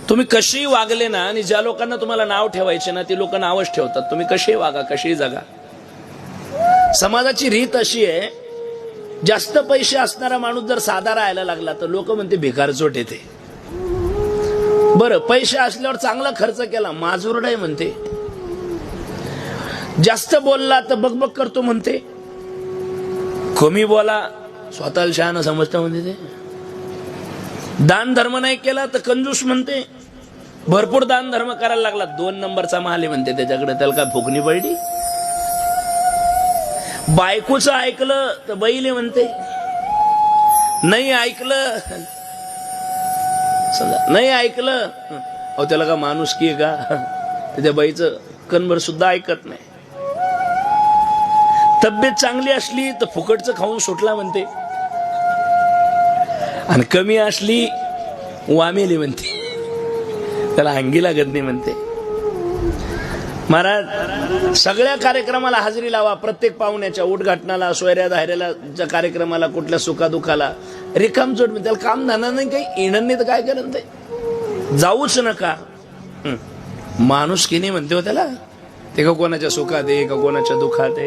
तुम्ही कशीही वागले ना, आणि ज्या लोकांना तुम्हाला नाव ठेवायचे ना, ती लोक नावच ठेवतात. तुम्ही कशीही वागा, कशीही जगा. समाजाची रीत अशी आहे, जास्त पैसे असणारा माणूस जर साधा राहायला लागला तर लोक म्हणते भिकारचोट येते. बरं, पैसे असल्यावर चांगला खर्च केला, माजुरडा म्हणते. जास्त बोलला तर बकबक करतो म्हणते. कमी बोला स्वतःला शहाणा समजतं म्हणते ते. दान धर्म नाही केला तर कंजूस म्हणते. भरपूर दान धर्म करायला लागला, 2 नंबरचा माल आहे म्हणते त्याच्याकडे, त्याला काय फुकणी पडली. बायकोचं ऐकलं तर बैले म्हणते, नाही ऐकलं नाही ऐकलं अहो त्याला का माणूस की का, त्याच्या बाईचं कणभर सुद्धा ऐकत नाही. तब्येत चांगली असली तर फुकटचं खाऊन सुटला म्हणते, आणि कमी असली वामेली म्हणते, त्याला अंगी लागत नाही म्हणते. महाराज, सगळ्या कार्यक्रमाला हजेरी लावा. प्रत्येक पाहुण्याच्या उद्घाटनाला, सोयऱ्या धायऱ्याला, कार्यक्रमाला, कुठल्या सुखादुखाला रिकामचोट. त्याला काम धंदा नाही, काही येणार नाही तर काय करेन ते. जाऊच नका. माणूस की नाही म्हणते हो त्याला. ते का कोणाच्या सुखात आहे का कोणाच्या दुःखात आहे.